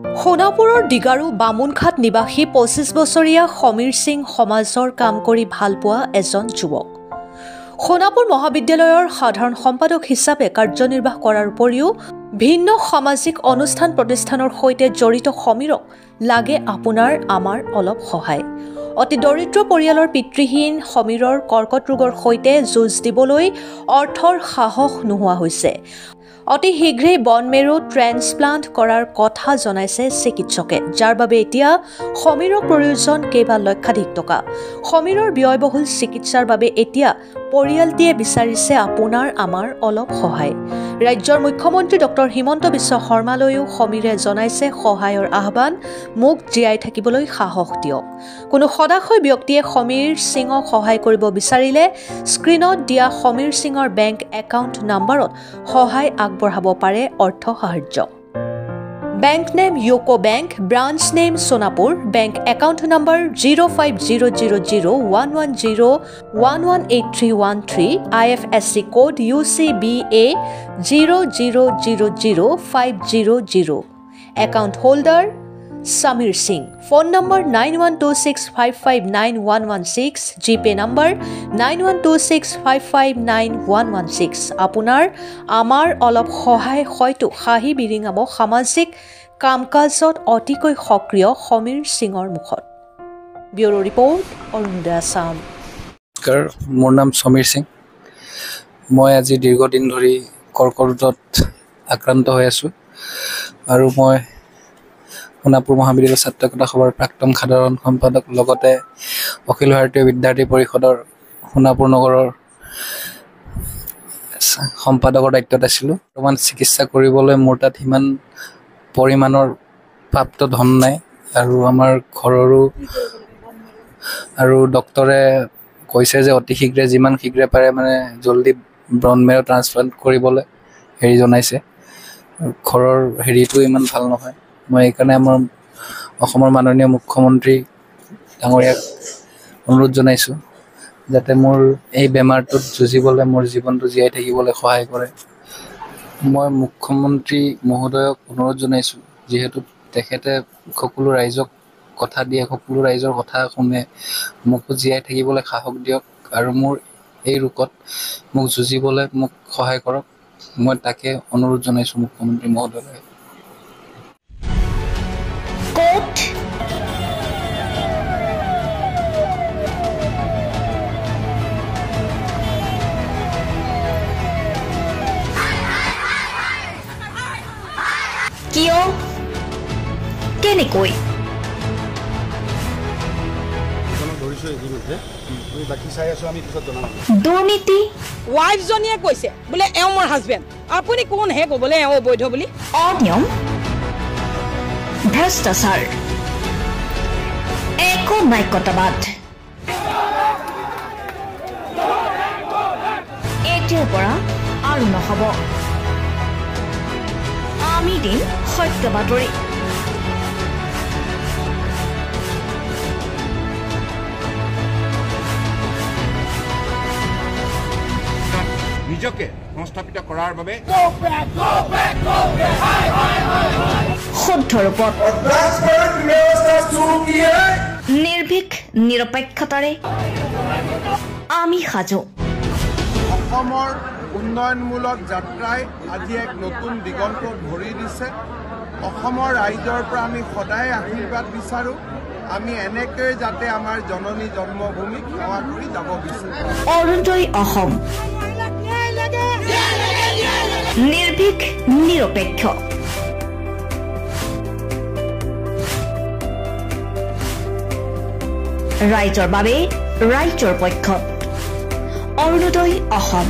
সোণাপুৰৰ ডিগাৰু বামুণঘাট নিবাসী ২৫ বছৰীয়া সমীৰ সিং সমাজৰ কাম কৰি ভাল পোৱা এজন যুৱক। সোণাপুৰ মহাবিদ্যালয়ৰ সাধাৰণ সম্পাদক হিচাপে কাৰ্যনিৰ্বাহ কৰাৰ উপৰিও ভিন্ন সামাজিক অনুষ্ঠান প্ৰতিষ্ঠানৰ সৈতে জড়িত সমীৰক লাগে আপোনাৰ আমাৰ অলপ সহায়। অতি দৰিদ্ৰ পৰিয়ালৰ পিতৃহীন সমীৰৰ কৰ্কট ৰোগৰ সৈতে যুঁজ দিবলৈ অৰ্থৰ সাহস নোহোৱা হৈছে। অতি শীঘ্ৰেই বন মেৰু ট্ৰেন্সপ্লান্ট কৰাৰ কথা জনাইছে চিকিৎসকে, যাৰ বাবে এতিয়া সমীৰক প্ৰয়োজন কেইবা লক্ষাধিক টকা। সমীৰৰ ব্যয়বহুল চিকিৎসাৰ বাবে এতিয়া পৰিয়ালটিয়ে বিচাৰিছে আপোনাৰ আমাৰ অলপ সহায়। ৰাজ্যৰ মুখ্যমন্ত্ৰী ডক্টৰ হিমন্ত বিশ্ব শৰ্মালৈও সমীৰে জনাইছে সহায়ৰ আহ্বান, মোক জীয়াই থাকিবলৈ সাহস দিয়ক। কোনো সদাশয় ব্যক্তিয়ে সমীৰ সিঙক সহায় কৰিব বিচাৰিলে স্ক্ৰীনত দিয়া সমীৰ সিঙৰ বেংক একাউণ্ট নম্বৰত সহায় আগবঢ়াব পাৰে অৰ্থ সাহায্য। Bank name UCO bank, branch name Sonapur, bank account number 05000110118313, IFSC code UCBA 0000500, account holder Samir Singh, phone number 9126559116, GPay number 9126559116। আপোনাৰ আমাৰ অলপ সহায় হয়তো হাঁহি বিৰিঙাব সামাজিক কাম কাজত অতিকৈ সক্ৰিয় সমীৰ সিঙৰ মুখত। Bureau report, Arunoday Assam. মোৰ নাম সমীৰ সিং। মই আজি দীৰ্ঘদিন ধৰি কৰ্কট ৰোগত আক্ৰান্ত হৈ আছোঁ আৰু মই সোণাপুৰ মহাবিদ্যালয় ছাত্ৰ একতা সভাৰ প্ৰাক্তন সাধাৰণ সম্পাদক, লগতে অখিল ভাৰতীয় বিদ্যাৰ্থী পৰিষদৰ সোণাপুৰ নগৰৰ সম্পাদকৰ দায়িত্বত আছিলোঁ। বৰ্তমান চিকিৎসা কৰিবলৈ মোৰ তাত সিমান পৰিমাণৰ প্ৰাপ্ত ধন নাই আৰু আমাৰ ঘৰৰো, আৰু ডক্তৰে কৈছে যে অতি শীঘ্ৰে যিমান শীঘ্ৰে পাৰে মানে জল্দি বন মেৰু ট্ৰান্সপ্লান্ট কৰিবলৈ জনাইছে। ঘৰৰ হেৰিটো ইমান ভাল নহয়। মই এইকাৰণে আমাৰ অসমৰ মাননীয় মুখ্যমন্ত্ৰী ডাঙৰীয়াক অনুৰোধ জনাইছোঁ যাতে মোৰ এই বেমাৰটোত যুঁজিবলৈ, মোৰ জীৱনটো জীয়াই থাকিবলৈ সহায় কৰে। মই মুখ্যমন্ত্ৰী মহোদয়ক অনুৰোধ জনাইছোঁ, যিহেতু তেখেতে সকলো ৰাইজক কথা দিয়ে, সকলো ৰাইজৰ কথা শুনে, মোকো জীয়াই থাকিবলৈ সাহস দিয়ক আৰু মোৰ এই ৰোগত মোক যুঁজিবলৈ মোক সহায় কৰক। মই তাকে অনুৰোধ জনাইছোঁ মুখ্যমন্ত্ৰী মহোদয়লৈ। কিয় কেনেকৈ দুৰ্নীতি? ৱাইফজনীয়ে কৈছে বোলে এওঁ মোৰ হাজবেণ্ড, আপুনি কোন হে ক'বলৈ এওঁ অবৈধ বুলি? অনিয়ম, ভ্ৰষ্টাচাৰ, একো নায়কতাবাদ। এতিয়াৰ পৰা আৰু নহ'ব। আমি দিম সত্য বাতৰি। নিজকে সংস্থাপিত কৰাৰ বাবে শুদ্ধ ৰূপত নিৰ্ভীক নিৰপেক্ষতাৰে আমি সাজু। অসমৰ উন্নয়নমূলক যাত্ৰাই আজি এক নতুন দিগন্ত ভৰি দিছে। অসমৰ ৰাইজৰ পৰা আমি সদায় আশীৰ্বাদ বিচাৰোঁ। আমি এনেকৈ যাতে আমাৰ জননী জন্মভূমিক সেৱা কৰি যাব বিচাৰোঁ। অৰুণোদয় অসম, নিৰ্ভীক নিৰপেক্ষ। ৰাইজৰ বাবে, ৰাইজৰ পক্ষত। অৰুণোদয় অসম।